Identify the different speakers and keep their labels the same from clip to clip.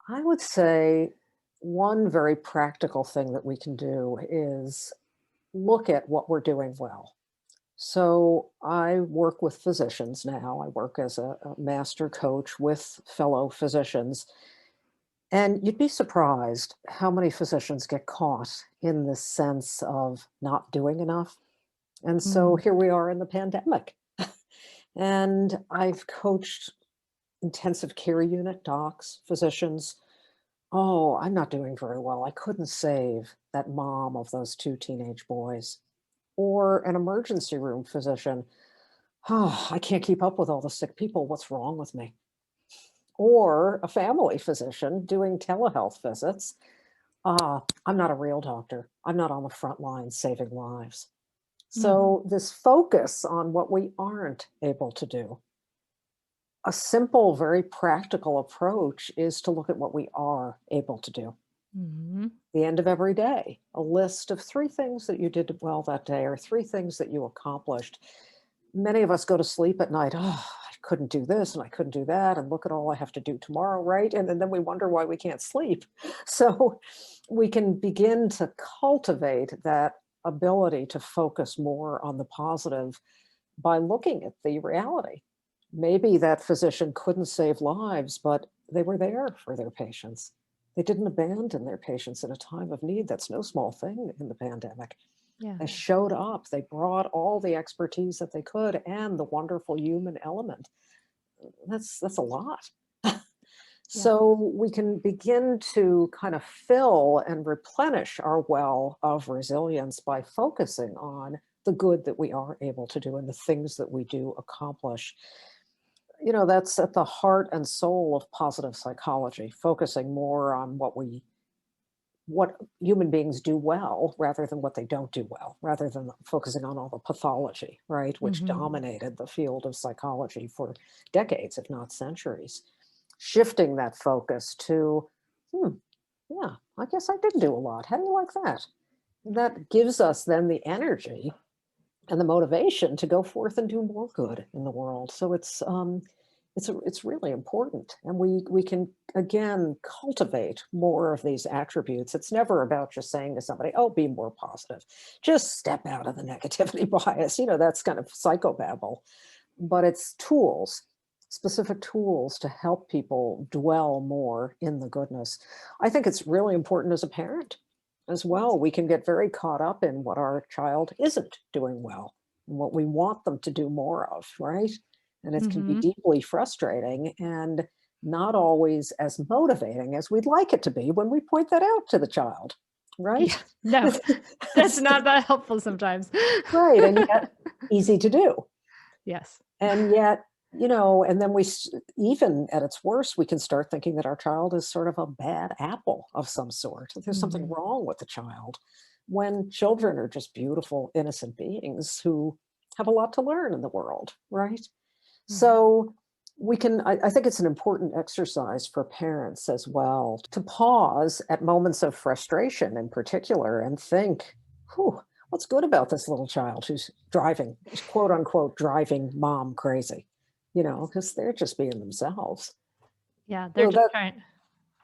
Speaker 1: I would say one very practical thing that we can do is look at what we're doing well. So I work with physicians now. I work as a master coach with fellow physicians. And you'd be surprised how many physicians get caught in this sense of not doing enough. And so
Speaker 2: Mm,
Speaker 1: here we are in the pandemic. And I've coached intensive care unit docs, physicians. Oh, I'm not doing very well. I couldn't save that mom of those two teenage boys. Or an emergency room physician. Oh, I can't keep up with all the sick people. What's wrong with me? Or a family physician doing telehealth visits. I'm not a real doctor. I'm not on the front line saving lives.
Speaker 2: mhm.
Speaker 1: So, this focus on what we aren't able to do, a simple, very practical approach is to look at what we are able to do.
Speaker 2: Mhm.
Speaker 1: The end of every day, a list of three things that you did well that day or three things that you accomplished. Many of us go to sleep at night. Oh, I couldn't do this and I couldn't do that. And look at all I have to do tomorrow, right? And then we wonder why we can't sleep. So we can begin to cultivate that ability to focus more on the positive by looking at the reality. Maybe that physician couldn't save lives, but they were there for their patients. They didn't abandon their patients in a time of need. That's no small thing in the pandemic.
Speaker 2: Yeah.
Speaker 1: They showed up, they brought all the expertise that they could and the wonderful human element. That's a lot.
Speaker 2: Yeah.
Speaker 1: So we can begin to kind of fill and replenish our well of resilience by focusing on the good that we are able to do and the things that we do accomplish. That's at the heart and soul of positive psychology, focusing more on what human beings do well rather than what they don't do well, rather than focusing on all the pathology, right, which
Speaker 2: Mhm.
Speaker 1: dominated the field of psychology for decades, if not centuries. Shifting that focus to, hmm, yeah, I guess I did do a lot. How do you like that? That gives us then the energy and the motivation to go forth and do more good in the world. So it's really important, and we can again cultivate more of these attributes. It's never about just saying to somebody, "Oh, be more positive." Just step out of the negativity bias. That's kind of psychobabble, but it's tools. Specific tools to help people dwell more in the goodness. I think it's really important as a parent as well.
Speaker 2: Yes.
Speaker 1: We can get very caught up in what our child isn't doing well and what we want them to do more of, right? And it can be
Speaker 2: Mhm.
Speaker 1: deeply frustrating and not always as motivating as we'd like it to be when we point that out to the child, right?
Speaker 2: Yeah. No, that's not that helpful sometimes.
Speaker 1: Right. And yet easy to do.
Speaker 2: Yes.
Speaker 1: And yet, and then even at its worst, we can start thinking that our child is sort of a bad apple of some sort. There's something
Speaker 2: Mhm.
Speaker 1: wrong with the child when children are just beautiful, innocent beings who have a lot to learn in the world, right?
Speaker 2: Mhm.
Speaker 1: So I think it's an important exercise for parents as well to pause at moments of frustration in particular and think, whew, what's good about this little child who's driving, quote unquote, driving mom crazy, because they're just being themselves.
Speaker 2: Yeah, they're
Speaker 1: So
Speaker 2: just
Speaker 1: that,
Speaker 2: trying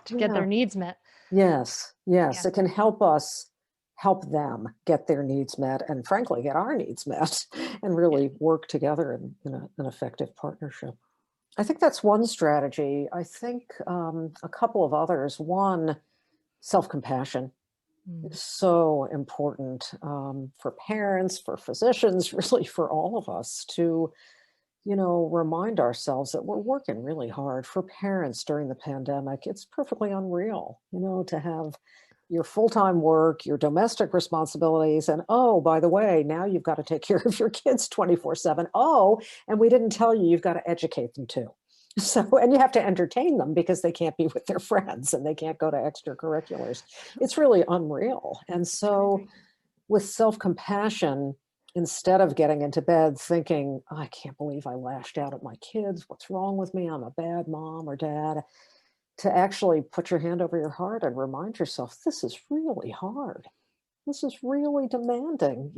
Speaker 2: to get
Speaker 1: yeah,
Speaker 2: their needs met.
Speaker 1: yes,
Speaker 2: Yeah.
Speaker 1: yes, it can help us help them get their needs met and frankly get our needs met and
Speaker 2: Yeah.
Speaker 1: really work together in an effective partnership. I think that's one strategy. I think a couple of others. One, self compassion
Speaker 2: Mm.
Speaker 1: is so important for parents, for physicians, really for all of us to, remind ourselves that we're working really hard. For parents during the pandemic, it's perfectly unreal, to have your full time work, your domestic responsibilities, and oh, by the way, now you've got to take care of your kids 24/7. Oh, and we didn't tell you you've got to educate them too. So, and you have to entertain them because they can't be with their friends and they can't go to extracurriculars. It's really unreal. And
Speaker 2: It's
Speaker 1: so,
Speaker 2: crazy.
Speaker 1: with self compassion, instead of getting into bed thinking, "Oh, I can't believe I lashed out at my kids. What's wrong with me? I'm a bad mom or dad," to actually put your hand over your heart and remind yourself, this is really hard. This is really demanding.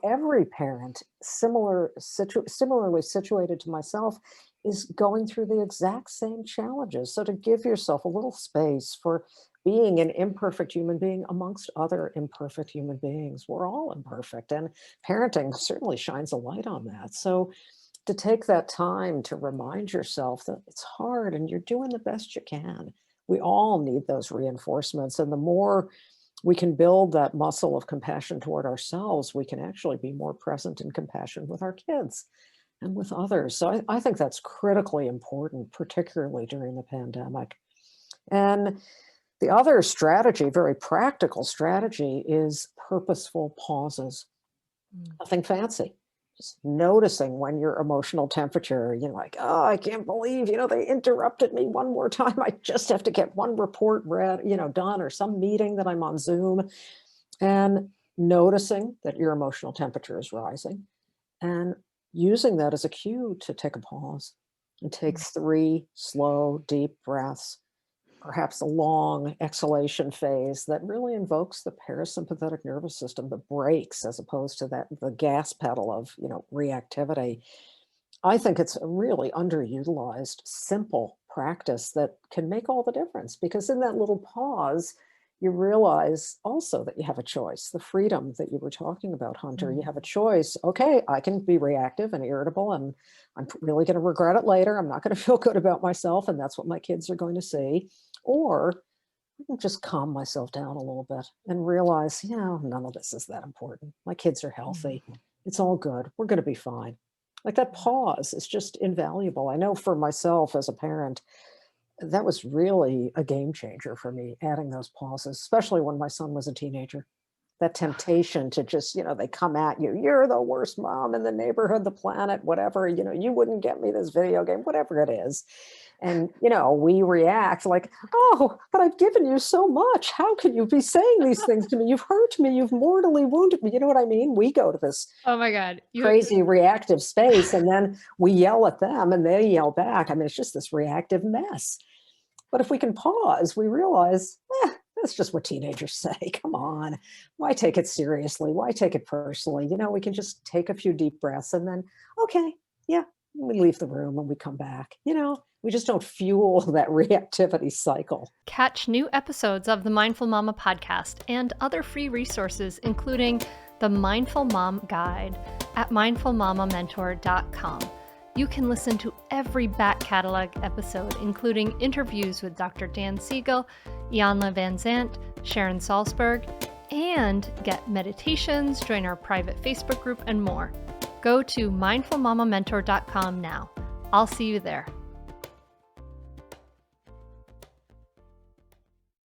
Speaker 1: Every parent, similarly situated to myself, is going through the exact same challenges. So to give yourself a little space for being an imperfect human being amongst other imperfect human beings. We're all imperfect, and parenting certainly shines a light on that. So to take that time to remind yourself that it's hard and you're doing the best you can. We all need those reinforcements. And the more we can build that muscle of compassion toward ourselves, we can actually be more present in compassion with our kids and with others. So I think that's critically important, particularly during the pandemic. And the other strategy, very practical strategy, is purposeful pauses.
Speaker 2: Mm.
Speaker 1: Nothing fancy. Just noticing when your emotional temperature, like, oh, I can't believe, they interrupted me one more time. I just have to get one report read, done, or some meeting that I'm on Zoom. And noticing that your emotional temperature is rising and using that as a cue to take a pause and take 3 slow, deep breaths, perhaps a long exhalation phase that really invokes the parasympathetic nervous system, the brakes, as opposed to the gas pedal of, reactivity. I think it's a really underutilized, simple practice that can make all the difference, because in that little pause, you realize also that you have a choice, the freedom that you were talking about, Hunter. You have a choice. Okay, I can be reactive and irritable, and I'm really going to regret it later. I'm not going to feel good about myself, and that's what my kids are going to see. Or I can just calm myself down a little bit and realize, none of this is that important. My kids are healthy. It's all good. We're going to be fine. Like, that pause is just invaluable. I know for myself as a parent, that was really a game changer for me, adding those pauses, especially when my son was a teenager. That temptation to just, they come at you. You're the worst mom in the neighborhood, the planet, whatever, you wouldn't get me this video game, whatever it is. And, we react like, oh, but I've given you so much. How can you be saying these things to me? You've hurt me. You've mortally wounded me. You know what I mean? We go to this
Speaker 2: Oh my God.
Speaker 1: crazy reactive space, and then we yell at them and they yell back. I mean, it's just this reactive mess. But if we can pause, we realize, that's just what teenagers say. Come on. Why take it seriously? Why take it personally? We can just take a few deep breaths and then, okay, yeah, we leave the room and we come back. We just don't fuel that reactivity cycle.
Speaker 2: Catch new episodes of the Mindful Mama podcast and other free resources, including the Mindful Mom Guide at mindfulmamamentor.com. You can listen to every back catalog episode, including interviews with Dr. Dan Siegel, Ianla Van Zant, Sharon Salzberg, and get meditations, join our private Facebook group, and more. Go to mindfulmamamentor.com now. I'll see you there.